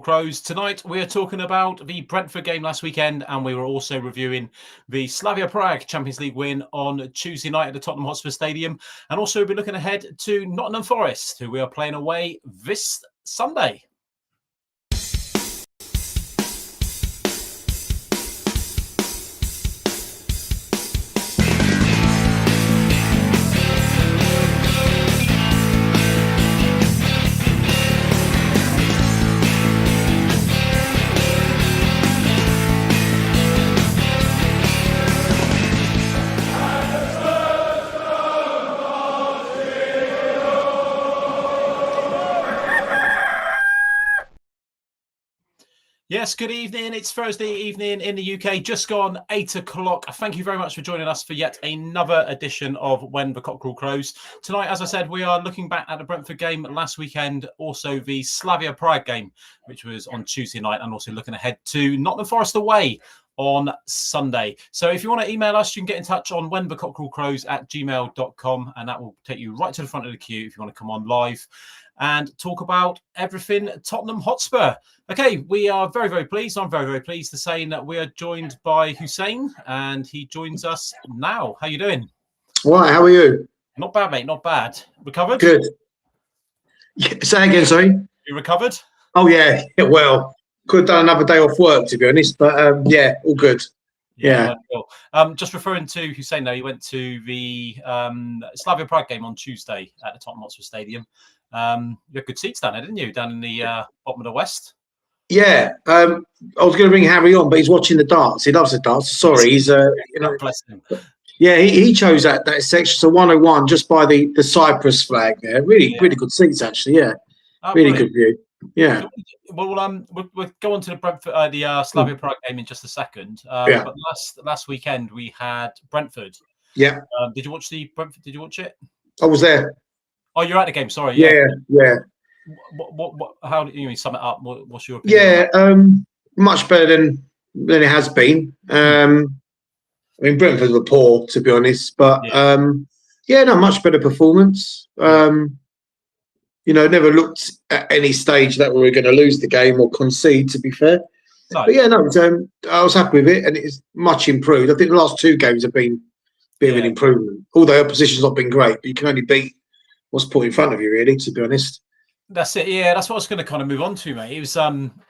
Crows. Tonight we are talking about the Brentford game last weekend, and we were also reviewing the Slavia Prague Champions League win on Tuesday night at the Tottenham Hotspur Stadium, and also we'll be looking ahead to Nottingham Forest, who we are playing away this Sunday. Yes, good evening. It's Thursday evening in the UK, just gone 8 o'clock. Thank you very much for joining us for yet another edition of When the Cockerel Crows. Tonight, as I said, we are looking back at the Brentford game last weekend, also the Slavia Prague game, which was on Tuesday night, and also looking ahead to Nottingham Forest away on Sunday. So if you want to email us, you can get in touch on whenthecockerelcrows@gmail.com, and that will take you right to the front of the queue if you want to come on live and talk about everything Tottenham Hotspur. Okay, we are very, very pleased. I'm very, very pleased to say that we are joined by Hussein, and he joins us now. How you doing? Right, how are you? Not bad, mate, not bad. Recovered? Good. Say again, sorry? You recovered? Oh, yeah. Well, could have done another day off work, to be honest, but yeah, all good. Yeah. Cool. Just referring to Hussein, though, he went to the Slavia Prague game on Tuesday at the Tottenham Hotspur Stadium. You had good seats down there, didn't you? Down in the bottom of the West. Yeah. I was going to bring Harry on, but he's watching the darts. He loves the darts. Sorry, he's bless him. Yeah, he chose that section. So 101, just by the Cyprus flag there. Really good seats, actually. Yeah, really good view. Yeah. Well, we'll go on to the Brentford, the Slavia Prague game in just a second. But last weekend we had Brentford. Yeah. Did you watch the Brentford? Did you watch it? I was there. Oh, you're at the game. Sorry. Yeah. What? How do you sum it up? What's your opinion? Yeah. Much better than it has been. I mean, Brentford were poor, to be honest, but much better performance. Never looked at any stage that we were going to lose the game or concede, to be fair. No. But I was happy with it, and it's much improved. I think the last two games have been a bit of an improvement. Although opposition's not been great, but you can only beat what's put in front of you, really, to be honest. That's it. Yeah, that's what I was going to kind of move on to, mate. It was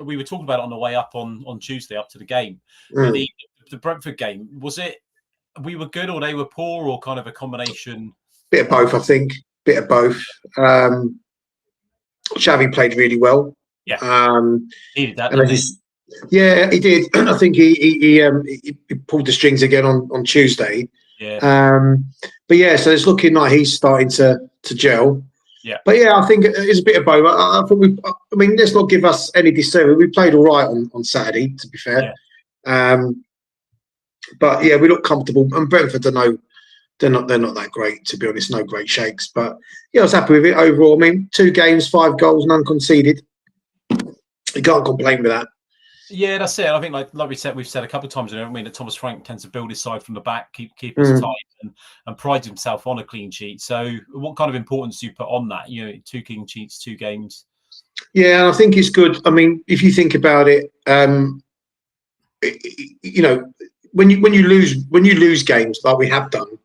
we were talking about it on the way up on Tuesday, up to the game. The Brentford game, was it we were good or they were poor, or kind of a combination? Bit of both, I think. Bit of both. Xavi played really well. Yeah. He did that. Yeah, he did. I think he pulled the strings again on Tuesday. Yeah. But yeah, so it's looking like he's starting to gel. Yeah. But yeah, I think it's a bit of both. I think let's not give us any disservice. We played all right on Saturday, to be fair. Yeah. But yeah, we look comfortable. And Brentford, they're not that great, to be honest. No great shakes. But yeah, I was happy with it overall. I mean, 2 games, 5 goals, none conceded. You can't complain with that. Yeah, that's it. I think, like we've said a couple of times, that Thomas Frank tends to build his side from the back, keep us tight, and prides himself on a clean sheet. So, what kind of importance do you put on that? 2 clean sheets, 2 games. Yeah, and I think it's good. I mean, if you think about it, when you lose games like we have done,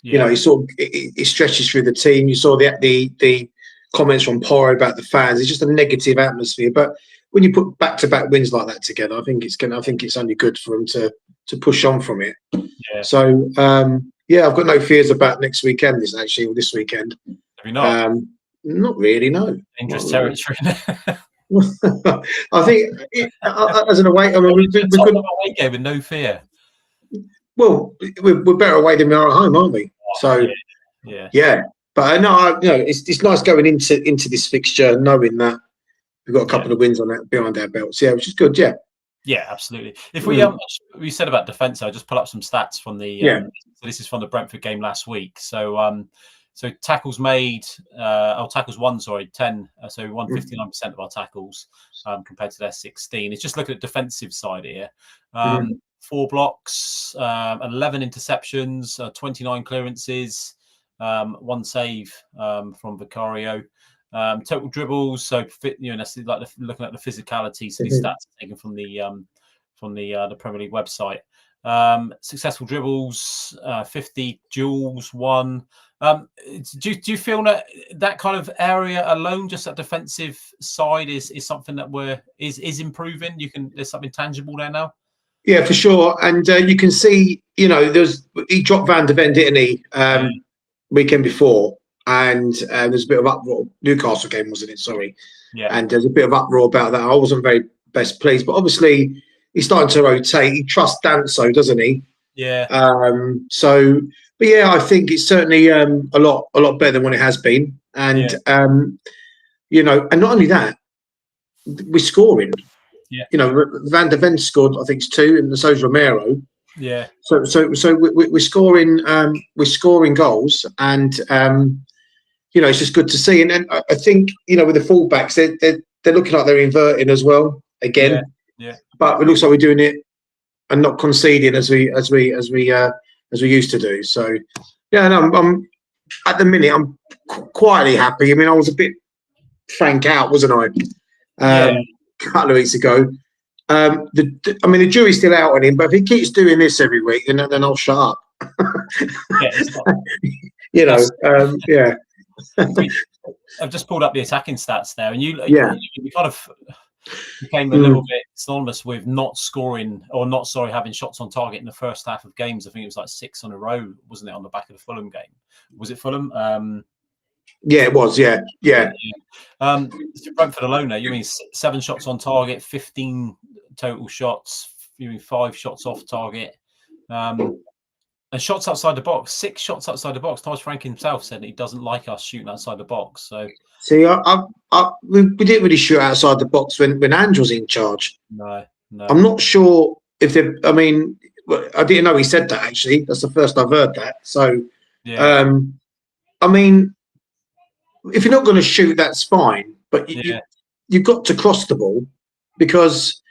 it stretches through the team. You saw the comments from Porro about the fans. It's just a negative atmosphere, but when you put back-to-back wins like that together, I think it's only good for them to push on from it. Yeah. So I've got no fears about next weekend. This weekend. Have you not? Not really. No. Dangerous territory. I think as an away, I mean, we could away game with no fear. Well, we're better away than we are at home, aren't we? So yeah. But it's nice going into this fixture knowing that we've got a couple of wins on that behind our belts, which is good. Yeah, absolutely. If we said about defence, I'll just pull up some stats from the. So this is from the Brentford game last week. So tackles made, tackles won. 10. So we won 59% of our tackles compared to their 16. It's just looking at defensive side here. 4 blocks, 11 interceptions, 29 clearances, 1 save from Vicario. Total dribbles, so that's like looking at the physicality. So these stats are taken from the Premier League website. Successful dribbles, 50 duels won. Do you feel that kind of area alone, just that defensive side, is something that is improving? There's something tangible there now. Yeah, for sure. And you can see, he dropped Van de Ven, didn't he, weekend before, and there's a bit of uproar. Newcastle game, wasn't it? Sorry. Yeah. And there's a bit of uproar about that. I wasn't very best pleased, but obviously he's starting to rotate. He trusts Danso, doesn't he? Yeah. But yeah, I think it's certainly a lot better than what it has been. And and not only that, we're scoring. Yeah. Van de Ven scored, I think it's 2, and so's Romero. Yeah. So we're scoring. We're scoring goals, and it's just good to see. And I think with the fullbacks, they're looking like they're inverting as well again. Yeah. But it looks like we're doing it and not conceding as we used to do. So yeah, and I'm at the minute I'm quietly happy. I mean, I was a bit frank out, wasn't I? A couple of weeks ago. The jury's still out on him, but if he keeps doing this every week, then I'll shut up. Yeah. I've just pulled up the attacking stats there, and you kind of became a little bit synonymous with having shots on target in the first half of games. I think it was like 6 on a row, wasn't it, on the back of the Fulham game? Was it Fulham? Yeah, it was. Yeah. Brentford alone, now you mean 7 shots on target, 15 total shots. You mean 5 shots off target, and shots outside the box. 6 shots outside the box. Thomas Frank himself said that he doesn't like us shooting outside the box. So see, we didn't really shoot outside the box when Ange was in charge. No. I'm not sure if they. I mean, I didn't know he said that actually. That's the first I've heard that. So, yeah. I mean, if you're not going to shoot, that's fine. But you've got to cross the ball, because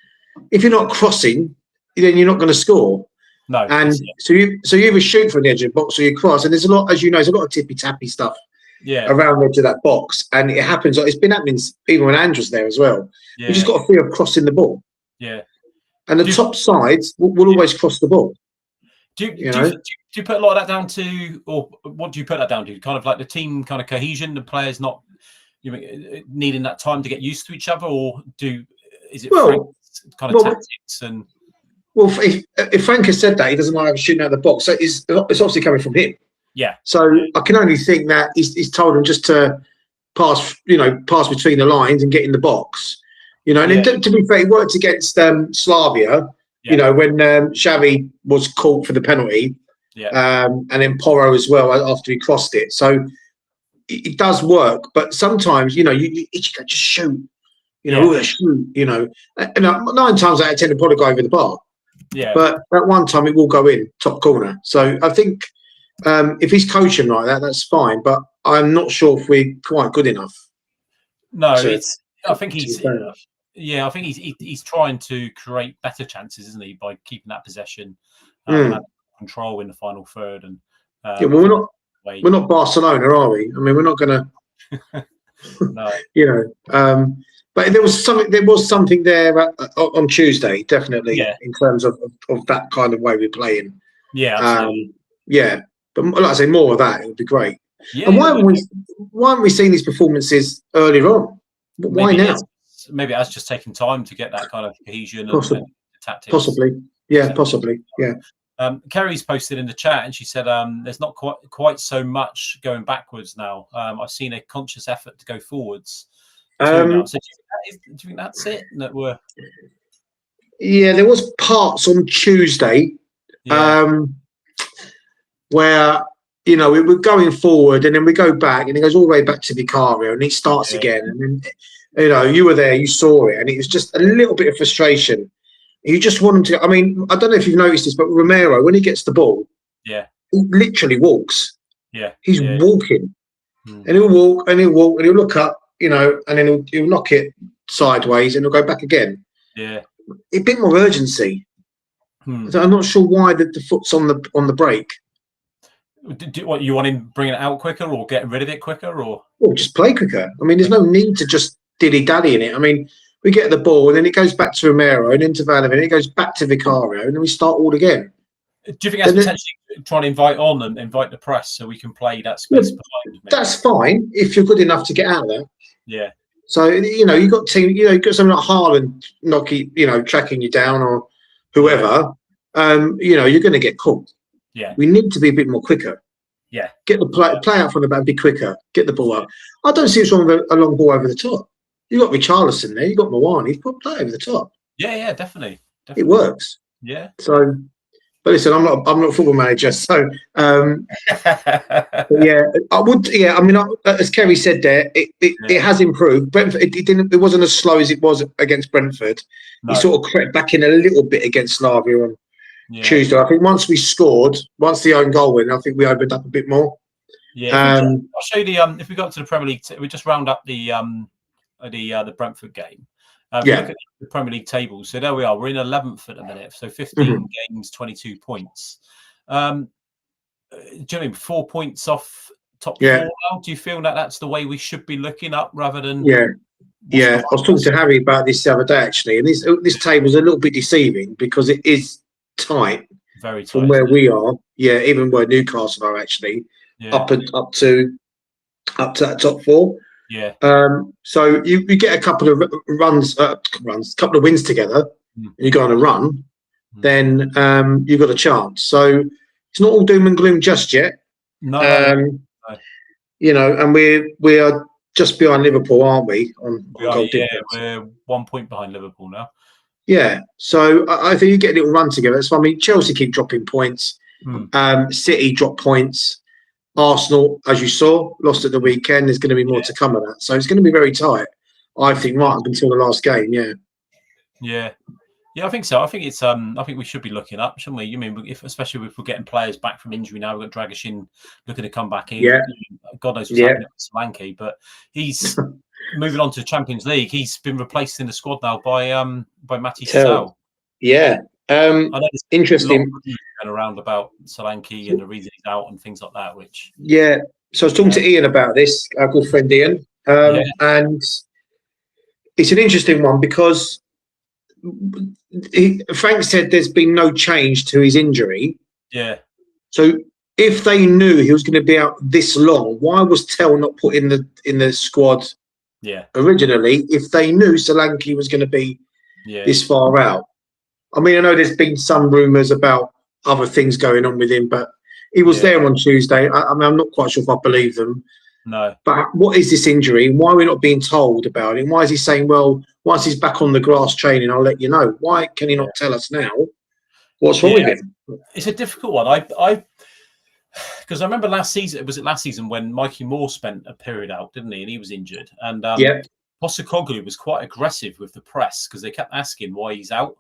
if you're not crossing, then you're not going to score. No. And so you either shoot from the edge of the box or you cross. And there's a lot, as you know, there's a lot of tippy tappy stuff around the edge of that box. And it happens. It's been happening even when Andrew was there as well. You just got a fear of crossing the ball. Yeah. And the top sides will always cross the ball. Do you put a lot of that down to, or what do you put that down to? Kind of like the team kind of cohesion, the players not needing that time to get used to each other, or is it kind of tactics and? Well, if Frank has said that he doesn't like shooting out of the box, so it's obviously coming from him. Yeah. So I can only think that he's told him just to pass between the lines and get in the box. And to be fair, he worked against Slavia. When Xavi was called for the penalty. Yeah. And then Porro as well after he crossed it. So it does work, but sometimes you just shoot. Shoot. And 9 times out of 10, it'll probably go over the bar. Yeah. But at one time, it will go in top corner. So I think if he's coaching like that, that's fine. But I'm not sure if we're quite good enough. No, I think he's. I think he's trying to create better chances, isn't he, by keeping that possession, and control in the final third. And well, we're not Barcelona, are we? I mean, we're not going to. No. But there was something there on Tuesday, definitely, in terms of that kind of way we're playing. Yeah, absolutely. But like I say, more of that, it would be great. Yeah, and why haven't we seen these performances earlier on? Why now? Maybe that's just taking time to get that kind of cohesion and tactics. Possibly. Kerry's posted in the chat and she said there's not quite so much going backwards now. I've seen a conscious effort to go forwards. So do you think that's it? There was parts on Tuesday where we were going forward and then we go back and it goes all the way back to Vicario and it starts again. And then, you were there, you saw it, and it was just a little bit of frustration. You just want him to. I mean, I don't know if you've noticed this, but Romero, when he gets the ball, he literally walks. Yeah, he's walking, and he'll walk and he'll look up, and then he'll knock it sideways and he'll go back again. Yeah, a bit more urgency. So I'm not sure why the foot's on the brake. What you want him bringing it out quicker or getting rid of it quicker, or just play quicker? I mean, there's no need to just dilly-dally in it. I mean, we get the ball and then it goes back to Romero and into Van, and it goes back to Vicario, and then we start all again. Do you think that's potentially trying to invite on and invite the press so we can play that space behind? Maybe? That's fine if you're good enough to get out of that. Yeah. So you've got you've got someone like Haaland tracking you down or whoever. You're going to get caught. Yeah. We need to be a bit more quicker. Yeah. Get the play out from the back, be quicker. Get the ball up. I don't see what's wrong with a long ball over the top. You got Richarlison there. You got Mawani. Put play over the top. Yeah, definitely. It works. Yeah. So, but listen, I'm not a football manager, so yeah, I would. Yeah, I mean, as Kerry said there, it has improved. Brentford, it wasn't as slow as it was against Brentford. No. He sort of crept back in a little bit against Slavia on Tuesday. I think once the own goal went, I think we opened up a bit more. Yeah, I'll show you the if we got to the Premier League, we just round up the Brentford game. Look at the Premier League table. So there we are. We're in 11th at the minute. So 15 games, 22 points. Do you mean 4 points off top 4 now? Do you feel that that's the way we should be looking up rather than? Yeah. I was talking to Harry about this the other day actually, and this table's a little bit deceiving because it is tight, very tight from where we are. Yeah, even where Newcastle are actually up to that top 4. Yeah. So you get a couple of couple of wins together, and you go on a run, then you've got a chance. So it's not all doom and gloom just yet. No. And we are just behind Liverpool, aren't we? We're 1 point behind Liverpool now. Yeah. So I think you get a little run together. So I mean, Chelsea keep dropping points. City drop points. Arsenal, as you saw, lost at the weekend. There's going to be more to come of that. So it's going to be very tight, I think, right up until the last game. Yeah, I think so. I think it's. I think we should be looking up, shouldn't we? I mean, especially if we're getting players back from injury now. We've got Dragishin looking to come back in. Yeah. God knows what's happening with Solanke, but he's moving on to the Champions League. He's been replaced in the squad now by Matty Sell. Yeah. Interesting. Around about Solanke and the reason he's out and things like that. So I was talking to Ian about this, our good friend Ian, and it's an interesting one because Frank said there's been no change to his injury. Yeah. So if they knew he was going to be out this long, why was Tell not put in the squad? Yeah. Originally, if they knew Solanke was going to be this far out. I mean, I know there's been some rumours about other things going on with him, but he was there on Tuesday. I mean, I'm not quite sure if I believe them. No. But what is this injury? Why are we not being told about it? Why is he saying, well, once he's back on the grass training, I'll let you know? Why can he not tell us now what's wrong with him? It's a difficult one. Because I remember last season when Mikey Moore spent a period out, didn't he? And he was injured. And Postecoglou was quite aggressive with the press because they kept asking why he's out.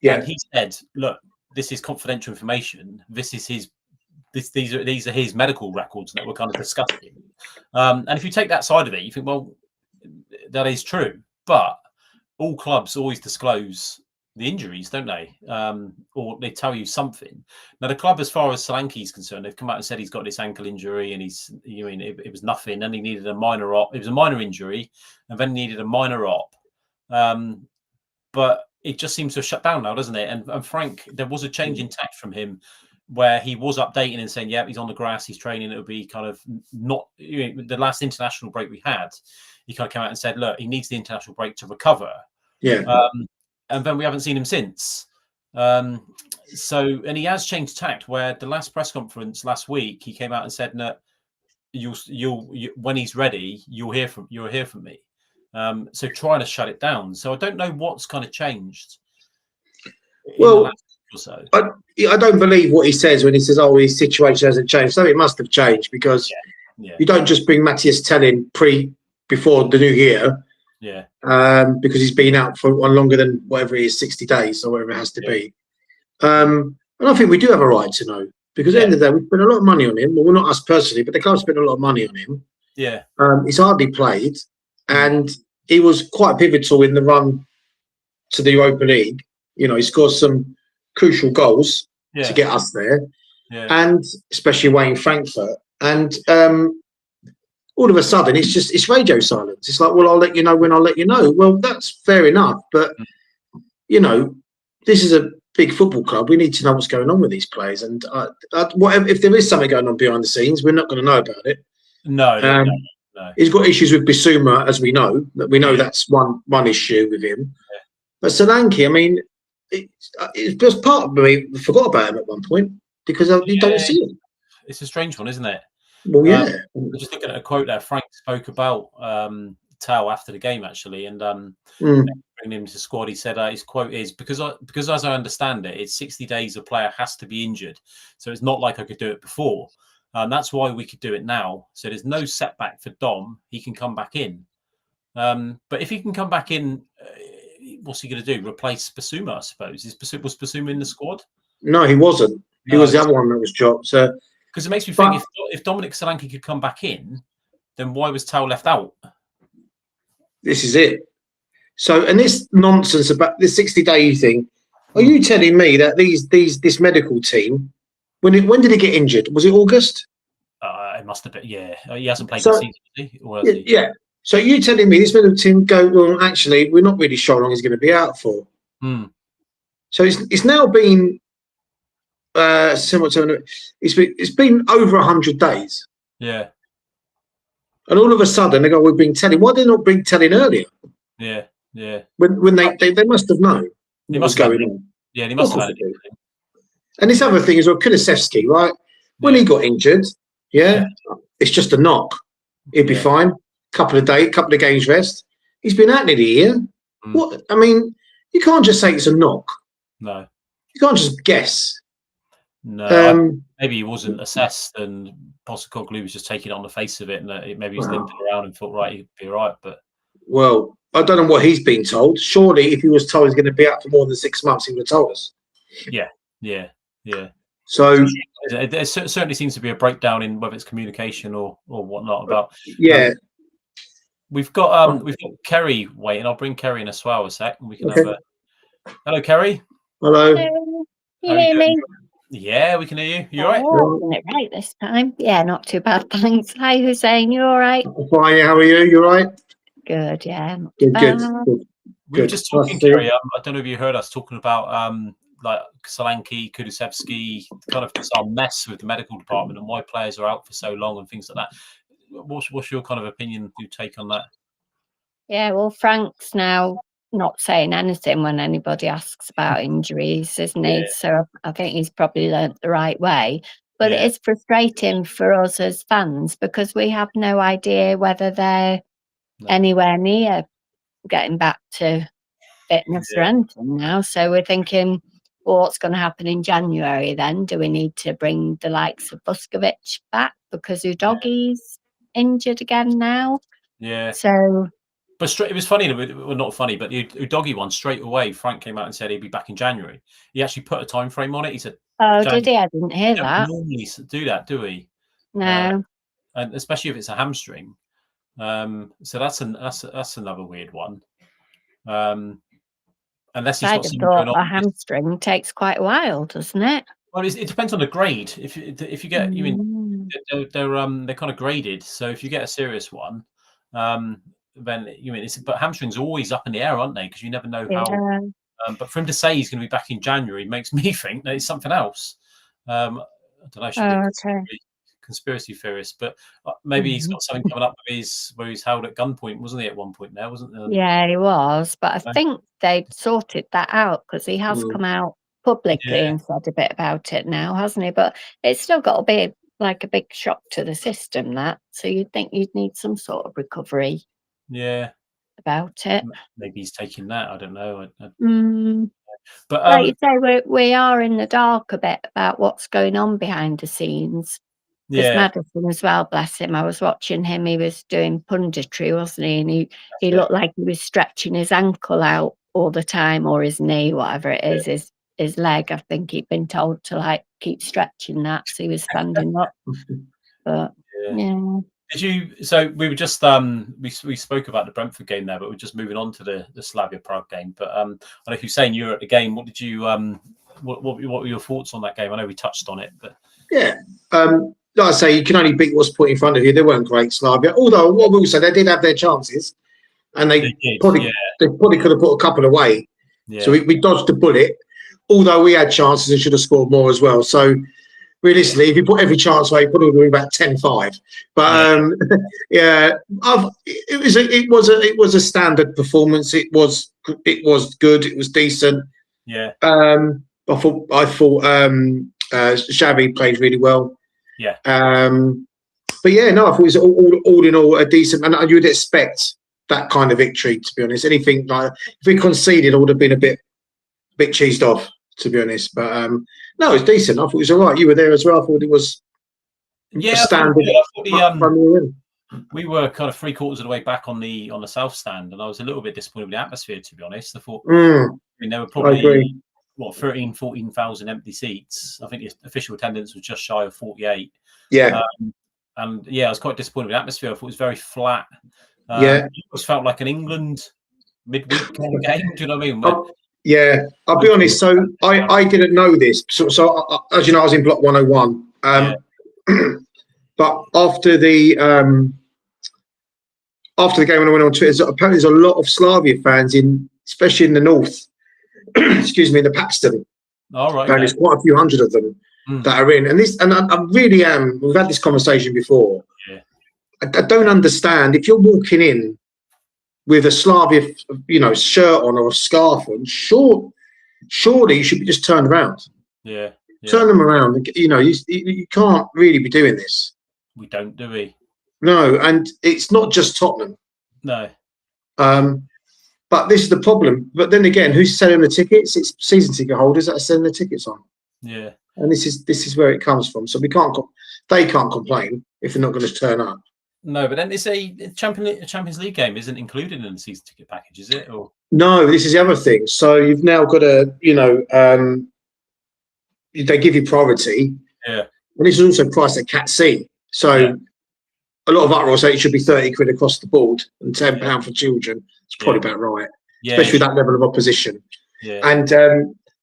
Yeah. And he said, look, this is confidential information. This is his. These are his medical records that we're kind of discussing. And if you take that side of it, you think, well, that is true. But all clubs always disclose the injuries, don't they? Or they tell you something. Now, the club, as far as Solanke is concerned, they've come out and said he's got this ankle injury, and it was nothing. And he needed a minor op. It was a minor injury, and then he needed a minor op. But it just seems to have shut down now, doesn't it? And Frank, there was a change in tact from him, where he was updating and saying, yeah, he's on the grass, he's training. It would be kind of not the last international break we had. He kind of came out and said, look, he needs the international break to recover. Yeah. And then we haven't seen him since. And he has changed tact, where the last press conference last week, he came out and said, no, you'll when he's ready, you'll hear from me. So trying to shut it down. So I don't know what's kind of changed. Well, I don't believe what he says when he says, "Oh, his situation hasn't changed." So it must have changed because you don't just bring Matthias Tell in before the new year, because he's been out for one longer than whatever it is, 60 days or whatever it has to be. And I think we do have a right to know because at the end of the day, we spent a lot of money on him. Well, not us personally, but the club spent a lot of money on him. Yeah, he's hardly played, and he was quite pivotal in the run to the Europa League. He scored some crucial goals to get us there. and especially away in Frankfurt. And all of a sudden, it's radio silence. It's like, well, I'll let you know when I'll let you know. Well, that's fair enough, but this is a big football club. We need to know what's going on with these players. And whatever, if there is something going on behind the scenes, we're not going to know about it. No. He's got issues with Bissouma, as we know. That's one issue with him. Yeah. But Solanke, I mean, it's just part of me forgot about him at one point because you don't see him. It's a strange one, isn't it? Well, yeah. I'm just looking at a quote there. Frank spoke about Tao after the game, actually, and bringing him to the squad. He said his quote is, because as I understand it, it's 60 days a player has to be injured. So it's not like I could do it before. That's why we could do it now. So there's no setback for Dom. He can come back in. But if he can come back in, what's he going to do? Replace Bissouma, I suppose. Was Bissouma in the squad? No, he wasn't. He was the other one that was dropped. So because it makes me think if Dominic Solanke could come back in, then why was Tao left out? This is it. So, and this nonsense about this 60-day thing, are you telling me that this medical team, when did he get injured? Was it August? It must have been, yeah. He hasn't played this season, has he? Yeah. So you're telling me this medical team well, actually, we're not really sure how long he's going to be out for. So it's now been similar to it's been over 100 days. Yeah. And all of a sudden they go, we've been telling. Why did they not bring telling earlier? Yeah. When they must have known what was going on. Yeah, he must have had it. And this other thing is, well, Kulusevski, right? When he got injured, it's just a knock. He'd be fine. Couple of games rest. He's been out nearly a year. What? I mean, you can't just say it's a knock. No. You can't just guess. No. Maybe he wasn't assessed, and Postecoglou was just taking it on the face of it, and maybe he's limping around and thought, right, he'd be all right. But I don't know what he's been told. Surely, if he was told he's going to be out for more than 6 months, he would have told us. Yeah. So there certainly seems to be a breakdown in whether it's communication or whatnot about. We've got Kerry waiting. I'll bring Kerry in as well a sec, and we can have a. Hello, Kerry. Hello. Can you hear me? Yeah, we can hear you. You all right? Getting it right this time. Yeah, not too bad, thanks. Hi, Hussein. You all right? Fine. How are you? You all right? Good. Yeah. Good. We were just talking, Kerry. I don't know if you heard us talking about like Solanke, Kulusevski, kind of just our mess with the medical department and why players are out for so long and things like that. What's your kind of opinion, your take on that? Yeah, well, Frank's now not saying anything when anybody asks about injuries, isn't he? So I think he's probably learnt the right way. But it is frustrating for us as fans because we have no idea whether they're anywhere near getting back to fitness or anything now. So we're thinking, well, what's going to happen in January then? Do we need to bring the likes of Buskovich back because Udogie's injured again now? Yeah. So... But it was funny, well, not funny, but the Udogie one straight away, Frank came out and said he'd be back in January. He actually put a time frame on it. He said, "Oh, did he? I didn't hear that." Normally do that, do we? No. And especially if it's a hamstring. So that's another weird one. Unless he's got something going on. A hamstring takes quite a while, doesn't it? Well, it depends on the grade. If you get, you mean they're kind of graded. So if you get a serious one, then but hamstrings are always up in the air, aren't they? Because you never know how. But for him to say he's going to be back in January makes me think that it's something else. I don't know. Should be conspiracy theorist, but maybe he's got something coming up with where he's held at gunpoint, wasn't he? At one point, there wasn't there? Yeah, he was, but I think they sorted that out because he has come out publicly and said a bit about it now, hasn't he? But it's still got to be like a big shock to the system. So you'd think you'd need some sort of recovery. Yeah, about it. Maybe he's taking that. I don't know. But like you say, we are in the dark a bit about what's going on behind the scenes. There's Madison as well, bless him. I was watching him. He was doing punditry, wasn't he? And he looked like he was stretching his ankle out all the time, or his knee, whatever it is, his leg. I think he'd been told to like keep stretching that, so he was standing up. But Did you? So we were just we spoke about the Brentford game there, but we're just moving on to the Slavia Prague game. But I know Hussein, you were at the game. What did you what were your thoughts on that game? I know we touched on it, but yeah. Like I say, you can only beat what's put in front of you. They weren't great, Slavia. Although, what we will say, they did have their chances, and they probably could have put a couple away. Yeah. So we dodged the bullet. Although we had chances and should have scored more as well. So realistically, if you put every chance away, probably would be about 10-5. But it was a standard performance. It was good. It was decent. Yeah. I thought Xavi played really well. Yeah. But yeah, no, I thought it was all in all a decent, and you would expect that kind of victory, to be honest. Anything like if we conceded, I would have been a bit cheesed off, to be honest. But no, it was decent. I thought it was all right. You were there as well. I thought it was a standard. We were kind of 3/4 of the way back on the south stand, and I was a little bit disappointed with the atmosphere, to be honest. I thought there were probably 14,000 empty seats. I think the official attendance was just shy of 48. Yeah. And yeah, I was quite disappointed with the atmosphere. I thought it was very flat. It just felt like an England midweek kind of game. Do you know what I mean? Yeah, I'll be honest. So I didn't know this. So as you know, I was in Block 101. But after the game, when I went on Twitter, apparently there's a lot of Slavia fans especially in the north. Excuse me, in the Paxton. All right. And there's quite a few hundred of them that are in. And I really am. We've had this conversation before. Yeah. I don't understand if you're walking in with a Slavia, shirt on or a scarf on. Surely you should be just turned around. Yeah. Turn them around. You can't really be doing this. We don't, do we? No, and it's not just Tottenham. No. But this is the problem. But then again, who's selling the tickets? It's season ticket holders that are selling the tickets on. Yeah. And this is where it comes from. So they can't complain if they're not going to turn up. No, but then it's a Champions League game isn't included in the season ticket package, is it? Or no, this is the other thing. So you've now got to, they give you priority. Yeah. And this is also priced at Cat C. So a lot of uproar say it should be 30 quid across the board and £10 for children. It's probably about right. Yeah, especially with that level of opposition. Yeah. And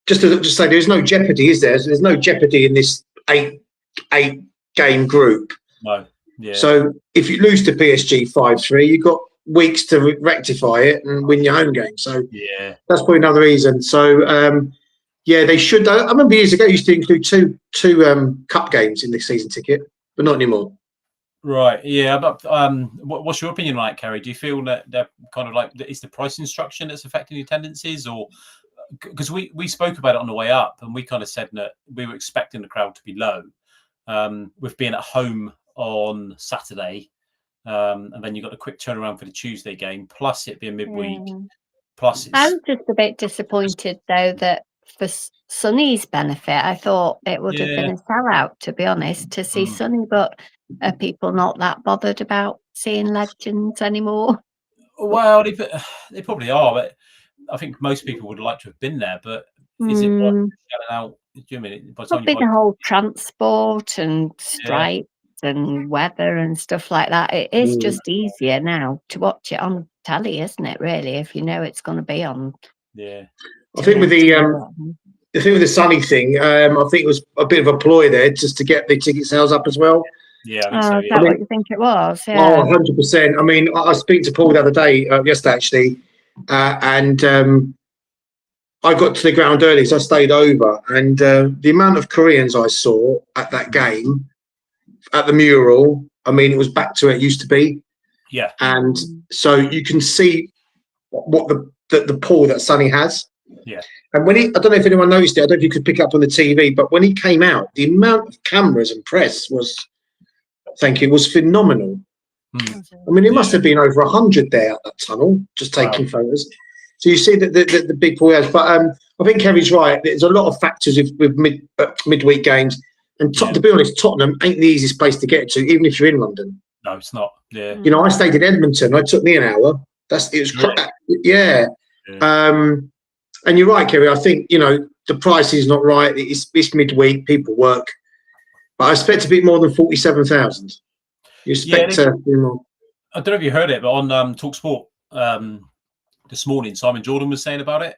just to say, there's no jeopardy, is there? So there's no jeopardy in this eight game group. No. Yeah. So if you lose to PSG 5-3, you've got weeks to rectify it and win your home game. So that's probably another reason. So they should. I remember years ago, used to include two cup games in the season ticket, but not anymore. Right. Yeah. But what's your opinion like, Kerry? Do you feel that they're kind of like is the price instruction that's affecting the attendances, or because we spoke about it on the way up and we kind of said that we were expecting the crowd to be low, with being at home on Saturday, and then you got a quick turnaround for the Tuesday game, plus it being midweek. Plus, I'm just a bit disappointed though that for Sonny's benefit, I thought it would have been a sellout, to be honest, to see Sonny, but are people not that bothered about seeing legends anymore? Well, they probably are, but I think most people would like to have been there. But is it worth selling out? Do you mean the whole transport and strikes and weather and stuff like that? It is just easier now to watch it on telly, isn't it? Really, if you know it's going to be on. Yeah, I think with the Sonny thing, I think it was a bit of a ploy there just to get the ticket sales up as well. Yeah, I think so, is that what you think it was? Yeah. Oh, 100%. I mean, I was speaking to Paul the other day, yesterday actually, and I got to the ground early, so I stayed over. And the amount of Koreans I saw at that game, at the mural, I mean, it was back to where it used to be. Yeah. And so you can see what the pull that Sonny has. Yeah. And when I don't know if anyone noticed it, I don't know if you could pick up on the TV, but when he came out, the amount of cameras and press was phenomenal. I mean, it must have been over 100 there at that tunnel, just taking photos. So you see the big pull has. But I think Kevin's right. There's a lot of factors with midweek games. And to be honest, Tottenham ain't the easiest place to get to, even if you're in London. No, it's not. Yeah. You know, I stayed in Edmonton. It took me an hour. And you're right, Kerry. I think, the price is not right. It's midweek. People work. But I expect a bit more than 47,000. You expect more. I don't know if you heard it, but on TalkSport this morning, Simon Jordan was saying about it.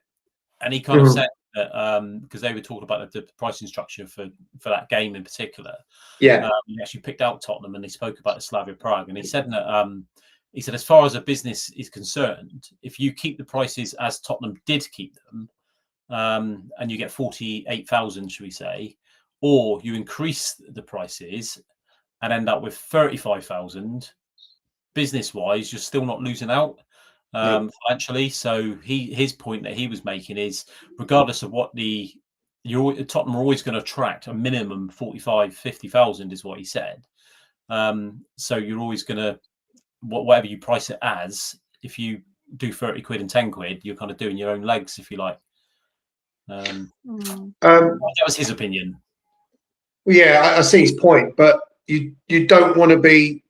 And he kind of said because they were talking about the pricing structure for that game in particular. Yeah. He actually picked out Tottenham, and they spoke about the Slavia Prague, and he said that as far as a business is concerned, if you keep the prices as Tottenham did keep them, and you get 48,000, should we say, or you increase the prices and end up with 35,000, business-wise, you're still not losing out financially. So his point that he was making is, regardless of what Tottenham are always going to attract a minimum 45, 50,000 is what he said. So you're always going to, whatever you price it as, if you do 30 quid and 10 quid, you're kind of doing your own legs, if you like. That was his opinion. Yeah, I see his point, but you don't want to be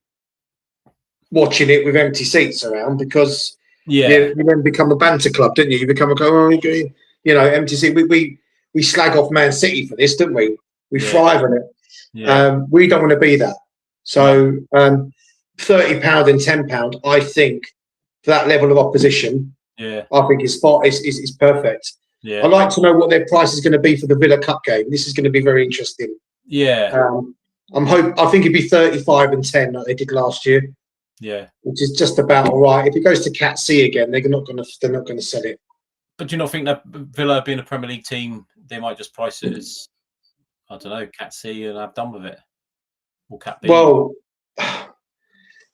watching it with empty seats around, because you then become a banter club, don't you? You become empty seat. We slag off Man City for this, don't we? We thrive on it. Yeah. We don't want to be that. So £30 and £10, I think, for that level of opposition, I think is perfect. Yeah. I'd like to know what their price is going to be for the Villa Cup game. This is going to be very interesting. Yeah. I think it'd be 35 and 10 like they did last year. Yeah. Which is just about all right. If it goes to Cat C again, they're not going to sell it. But do you not think that Villa, being a Premier League team, they might just price it as, I don't know, Cat C and have done with it, or Cat B? Well,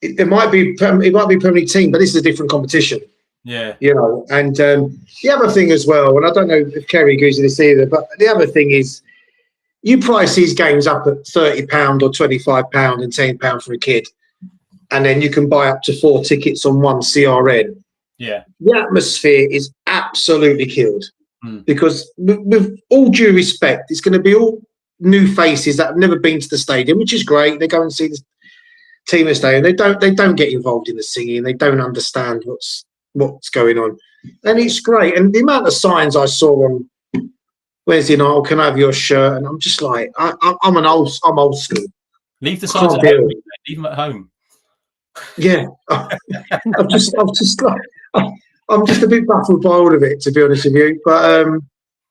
it might be Premier League team, but this is a different competition. Yeah. And the other thing as well, and I don't know if Kerry agrees with this either, but the other thing is, you price these games up at £30 or £25 and £10 for a kid, and then you can buy up to 4 tickets on one CRN. Yeah. The atmosphere is absolutely killed, because with all due respect, it's going to be all new faces that have never been to the stadium, which is great. They go and see the team at the stadium. They don't get involved in the singing. They don't understand what's going on, and it's great. And the amount of signs I saw on Wednesday night, can I have your shirt? And I'm just like, I'm old school. Leave the signs at home. Leave them at home. Yeah, I'm just a bit baffled by all of it, to be honest with you. But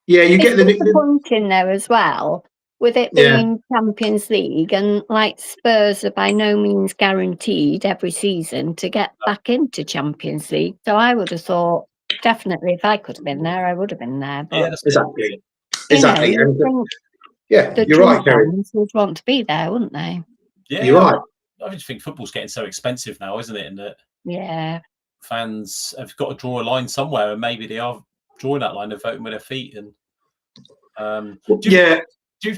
you get the point in there as well, with it being Champions League, and like Spurs are by no means guaranteed every season to get back into Champions League. So I would have thought, definitely, if I could have been there, I would have been there. But exactly. And you're right, Kerry. Would want to be there, wouldn't they? Yeah, you're right. I just think football's getting so expensive now, isn't it? And that fans have got to draw a line somewhere, and maybe they are drawing that line. They're voting with their feet. And do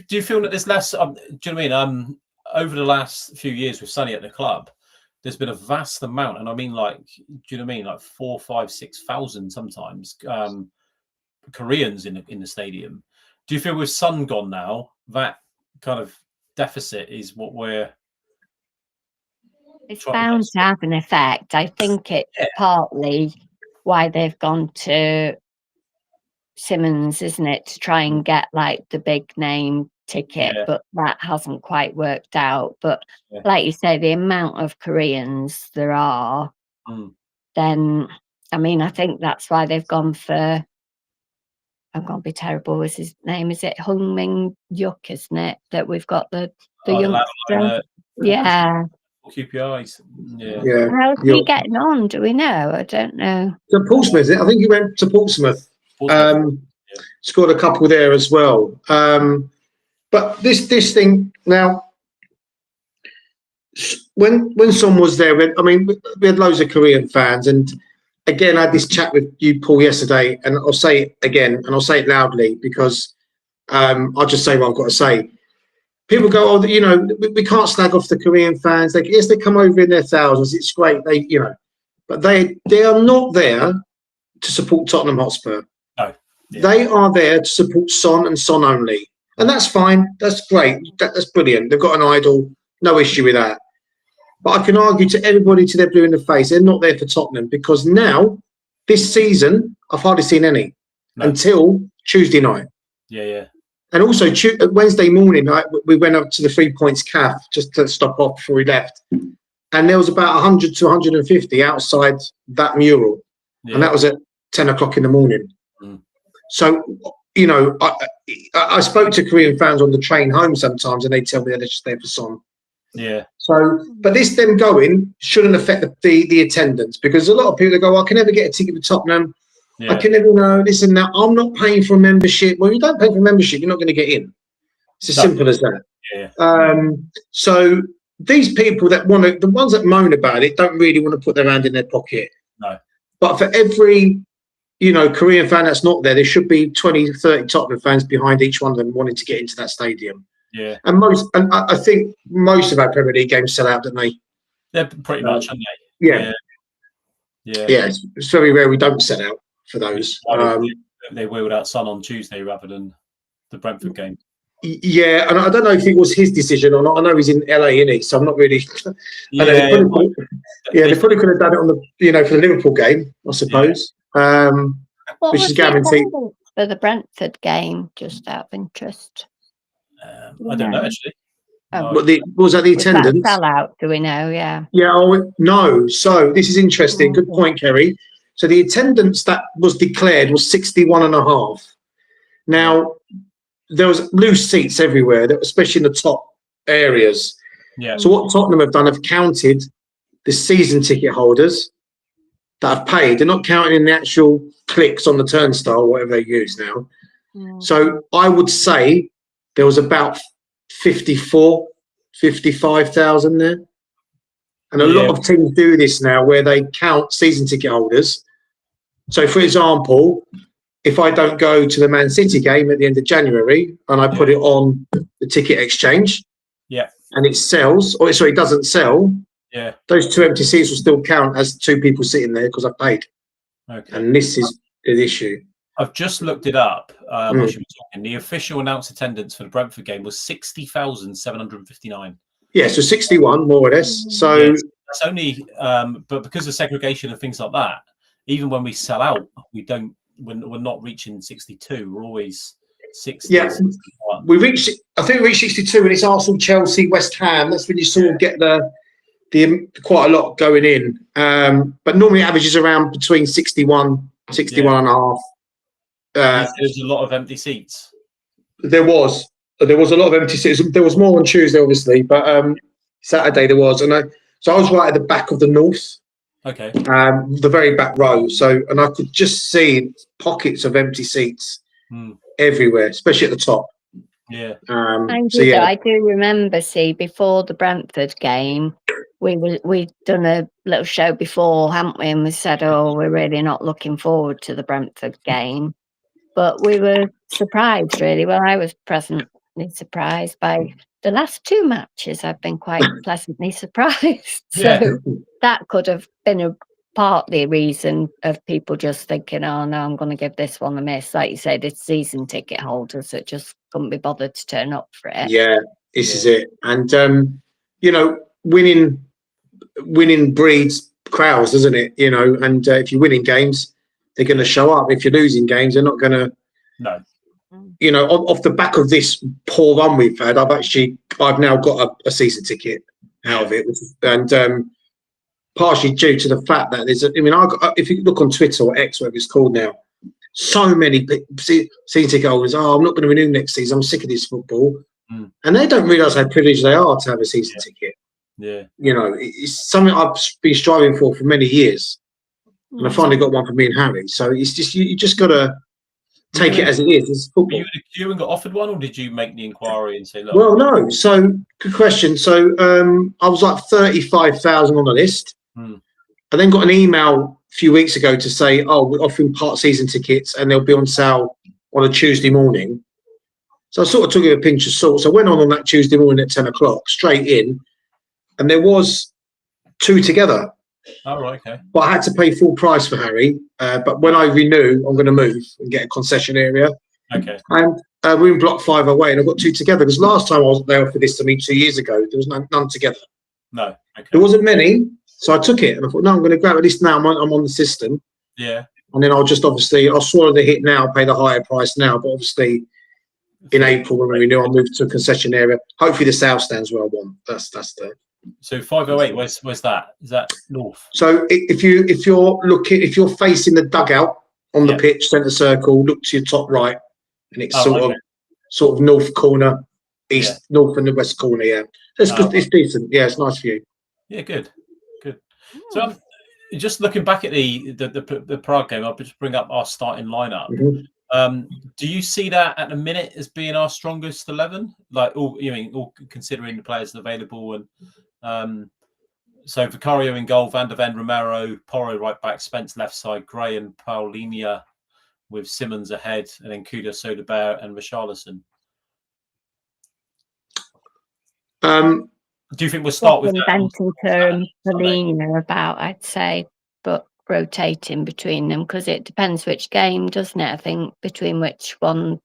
you feel that there's less? Do you know what I mean? Over the last few years with Sonny at the club, there's been a vast amount, and I mean, like, do you know what I mean? Like 4, 5, 6,000 sometimes Koreans in the stadium. Do you feel with Son gone now, that kind of deficit is what we're? It's bound to have an effect. I think it's partly why they've gone to Simmons, isn't it, to try and get like the big name ticket, but that hasn't quite worked out. But like you say, the amount of Koreans there are, then I mean, I think that's why they've gone for, I'm going to be terrible with his name, is it Hung Min Yuk, isn't it, that we've got the youngster? QPIs. How's he getting on? Do we know? I don't know. To Portsmouth, I think he went to Portsmouth. Scored a couple there as well. But this thing now, when Son was there, we had loads of Korean fans, and again, I had this chat with you, Paul, yesterday, and I'll say it again, and I'll say it loudly, because I'll just say what I've got to say. People go, we can't slag off the Korean fans. They come over in their thousands. It's great. But they are not there to support Tottenham Hotspur. No. Yeah. They are there to support Son and Son only. And that's fine. That's great. That's brilliant. They've got an idol. No issue with that. But I can argue to everybody till they're blue in the face, they're not there for Tottenham, because now, this season, I've hardly seen any until Tuesday night. Yeah. And also Wednesday morning, we went up to the 3 Points Caf just to stop off before we left. And there was about 100 to 150 outside that mural. Yeah. And that was at 10 o'clock in the morning. So you know, I spoke to Korean fans on the train home sometimes, and they tell me they're just there for Son. Yeah. So, but them going shouldn't affect the attendance, because a lot of people go, I can never get a ticket to Tottenham. Yeah. I can never know this and that. I'm not paying for a membership. Well, you don't pay for a membership, you're not going to get in. It's as simple as that. Yeah. So these people that want to, the ones that moan about it, don't really want to put their hand in their pocket. No. But for every, you know, Korean fan that's not there, there should be 20, 30 Tottenham fans behind each one of them wanting to get into that stadium. Yeah. And I think most of our Premier League games sell out, don't they? They're pretty much, aren't they? Yeah. Yeah. It's very rare we don't sell out for those. They wheeled out Son on Tuesday rather than the Brentford game. Yeah, and I don't know if it was his decision or not. I know he's in LA, isn't he? So I'm not really. They probably could have done it on the, you know, for the Liverpool game, I suppose. Which is guaranteed for the Brentford game, just out of interest. I don't know actually. Oh, was that the attendance? That sellout, do we know? Yeah. Yeah. Oh no. So this is interesting. Good point, Kerry. So the attendance that was declared was 61.5. Now there was loose seats everywhere, especially in the top areas. Yeah. So what Tottenham have done, have counted the season ticket holders that have paid. They're not counting in the actual clicks on the turnstile, whatever they use now. So I would say there was about 55,000 there. And a lot of teams do this now where they count season ticket holders. So, for example, if I don't go to the Man City game at the end of January and I put it on the ticket exchange, and it sells, or sorry, it doesn't sell, those 2 empty seats will still count as 2 people sitting there because I paid. Okay. And this is the issue. I've just looked it up. What you were talking. The official announced attendance for the Brentford game was 60,759. Yeah, so 61 more or less. So that's only, but because of segregation and things like that, even when we sell out, we're not reaching 62. We're always 60. Yeah, 61. We reached 62 when it's Arsenal, Chelsea, West Ham. That's when you sort of get the quite a lot going in. But normally it averages around between 61 and a half. There's a lot of empty seats. There was a lot of empty seats. There was more on Tuesday, obviously, but Saturday there was, and so I was right at the back of the north. Okay. The very back row. So, and I could just see pockets of empty seats everywhere, especially at the top. Yeah. I do remember. Before the Brentford game, we'd done a little show before, hadn't we? And we said, "Oh, we're really not looking forward to the Brentford game." But we were surprised, really. Well, I was pleasantly surprised by the last 2 matches. I've been quite pleasantly surprised. So that could have been partly a reason of people just thinking, "Oh no, I'm going to give this one a miss." Like you say, the season ticket holders that just couldn't be bothered to turn up for it. Yeah, this is it. And you know, winning breeds crowds, doesn't it? You know, and if you're winning games, they're going to show up. If you're losing games, they're not going to. No. You know, off the back of this poor run we've had, I've now got a season ticket out of it, and partially due to the fact that if you look on Twitter or X, whatever it's called now, so many season ticket holders. Oh, I'm not going to renew next season. I'm sick of this football, and they don't realise how privileged they are to have a season ticket. Yeah. You know, it's something I've been striving for many years. And I finally got one for me and Harry. So it's just you just got to take it as it is. It's football. Were you in a queue and got offered one, or did you make the inquiry and say, "Look"? Well, no. So good question. So I was like 35,000 on the list. I then got an email a few weeks ago to say, "Oh, we're offering part season tickets and they'll be on sale on a Tuesday morning." So I sort of took it a pinch of salt. So I went on that Tuesday morning at 10 o'clock, straight in, and there was 2 together. Oh, right, okay. But I had to pay full price for Harry. But when I renew, I'm going to move and get a concession area. Okay. And we're in block 508, and I've got 2 together. Because last time they offered this to me 2 years ago, there was none together. No. Okay. There wasn't many, so I took it. And I thought, no, I'm going to grab it. At least now I'm on the system. Yeah. And then I'll swallow the hit now, pay the higher price now. But obviously, in April when we renew, I'll move to a concession area. Hopefully the south stands where I want. That's the. So 508, where's that? Is that north? So if you're facing the dugout on the pitch, centre circle, look to your top right, and it's sort of north corner, north and the west corner. Yeah, it's good. It's decent. Yeah, it's nice view. Yeah, good. So just looking back at the Prague game, I'll just bring up our starting lineup. Do you see that at the minute as being our strongest 11? Like, all considering the players available, and so Vicario in goal, Van der Ven, Romero, Porro right back, Spence left side, Gray and Paulinho with Simmons ahead, and then Kuda, Soderbergh and Richarlison. Do you think we'll start with Bentancur and Paulinho about, I'd say, but rotating between them, because it depends which game, doesn't it? I think between which one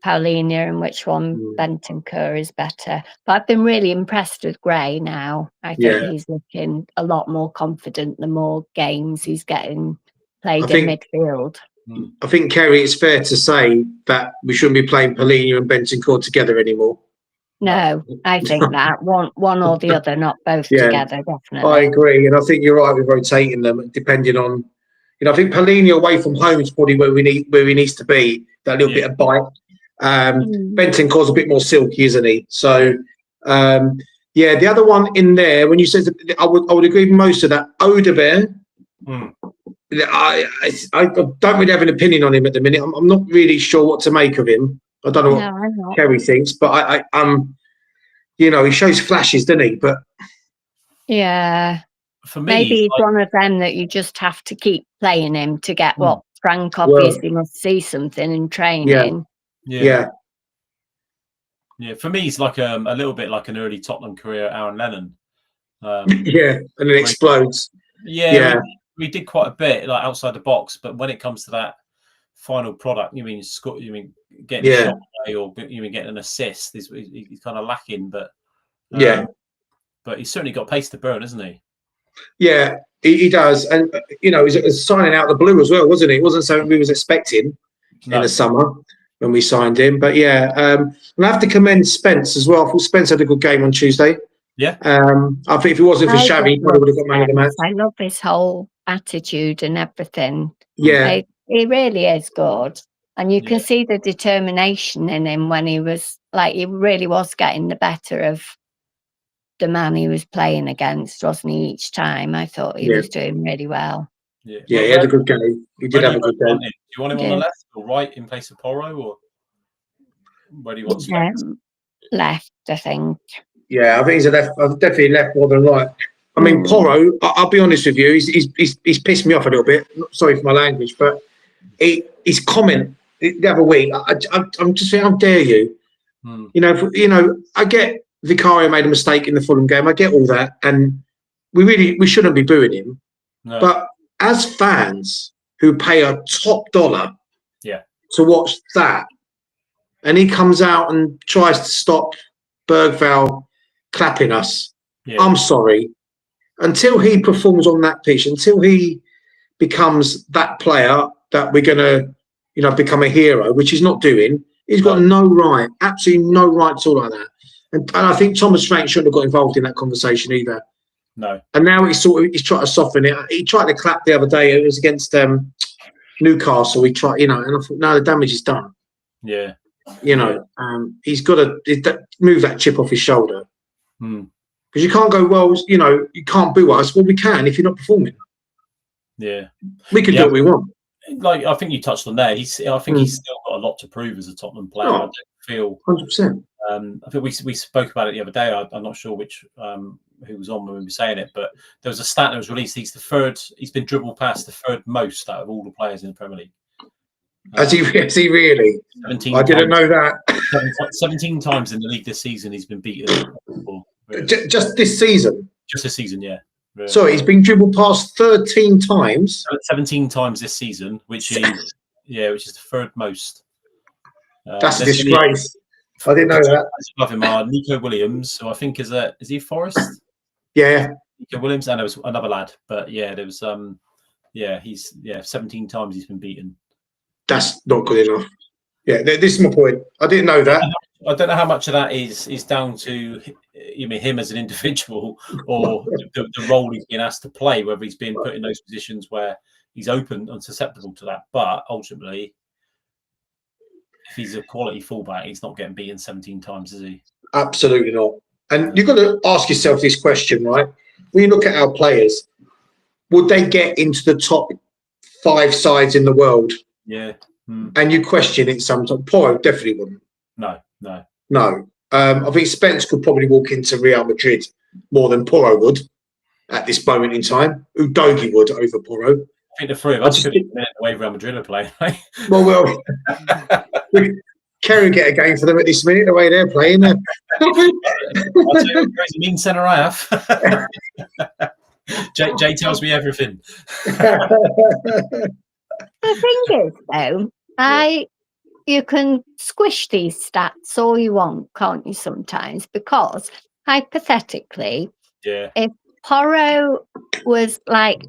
Paulinho and which one Bentancur is better. But I've been really impressed with Gray now. I think he's looking a lot more confident the more games he's getting played in midfield. I think, Kerry, it's fair to say that we shouldn't be playing Paulinho and Bentancur together anymore. No, I think that one or the other, not both together, definitely. I agree, and I think you're right with rotating them, depending on, I think Paulinho away from home is probably where he needs to be. That little bit of bite. Bentancur's a bit more silky, isn't he? So, the other one in there, when you said that, I would agree with most of that. Odegaard, I don't really have an opinion on him at the minute. I'm not really sure what to make of him. I don't know what Kerry thinks, but he shows flashes, doesn't he? But for me, maybe he's one of them that you just have to keep playing him to get what Frank obviously must see something in training. Yeah. For me, he's like a little bit like an early Tottenham career, Aaron Lennon. And then it explodes. We did quite a bit like outside the box, but when it comes to that final product, you mean getting a shot away, or you mean getting an assist, he's kind of lacking. But but he's certainly got pace to burn, hasn't he? Yeah, he does, and he's signing out the blue as well, wasn't he? It wasn't something we was expecting in the summer when we signed him. But I have to commend Spence as well. I thought Spence had a good game on Tuesday. I think if it wasn't for Xavi, he probably would have got man of the match. I love his whole attitude and everything. Yeah. He really is good. And you can see the determination in him when he really was getting the better of the man he was playing against, wasn't he, each time? I thought he was doing really well. Yeah, he had a good game. He did have a good game. Do you want him on the left or right in place of Porro, or where do you want left, I think. Yeah, I think he's a left. I've definitely left more than right. I mean, Porro, I'll be honest with you, he's pissed me off a little bit. Sorry for my language, but his comment the other week, I'm just saying, how dare you? I get Vicario made a mistake in the Fulham game. I get all that, and we shouldn't be booing him. No. But as fans who pay a top dollar to watch that, and he comes out and tries to stop Bergvall clapping us, I'm sorry. Until he performs on that pitch, until he becomes that player that we're going to, become a hero, which he's not doing, he's got no right, absolutely no right to all like that. And I think Thomas Frank shouldn't have got involved in that conversation either. No. And now he's trying to soften it. He tried to clap the other day. It was against Newcastle. He tried, and I thought, no, the damage is done. Yeah. He's got to move that chip off his shoulder. Because you can't go, well, you can't boo us. Well, we can if you're not performing. Yeah. We can do what we want. Like, I think you touched on there. I think he's still got a lot to prove as a Tottenham player. I don't feel 100%. I think we spoke about it the other day. I'm not sure who was on when we were saying it, but there was a stat that was released. He's been dribbled past the third most out of all the players in the Premier League. Has he really? 17 I didn't know that. 17 times in the league this season he's been beaten. Just this season? Just this season, yeah. Really. Sorry, he's been dribbled past 13 times. 17 times this season, which is the third most. That's a disgrace. I didn't know that. Above him are Nico Williams, who I think is he Forest? Yeah. Nico Williams, and there was another lad, but there was 17 times he's been beaten. That's not good enough. Yeah, this is my point. I didn't know that. I don't know how much of that is down to him as an individual, or the role he's been asked to play, whether he's been put in those positions where he's open and susceptible to that. But ultimately, if he's a quality fullback, he's not getting beaten 17 times, is he? Absolutely not. And you've got to ask yourself this question, right? When you look at our players, would they get into the top 5 sides in the world? Yeah. And you question it sometimes. Porro definitely wouldn't. No. I think Spence could probably walk into Real Madrid more than Porro would at this moment in time. Udogie would over Porro. I think the three of us could admit the way Real Madrid are playing. Right? Well, Kerry get a game for them at this minute, the way they're playing. I'll tell you what crazy mean centre I have. Jay tells me everything. The thing is, though, you can squish these stats all you want, can't you, sometimes? Because, hypothetically, if Porro was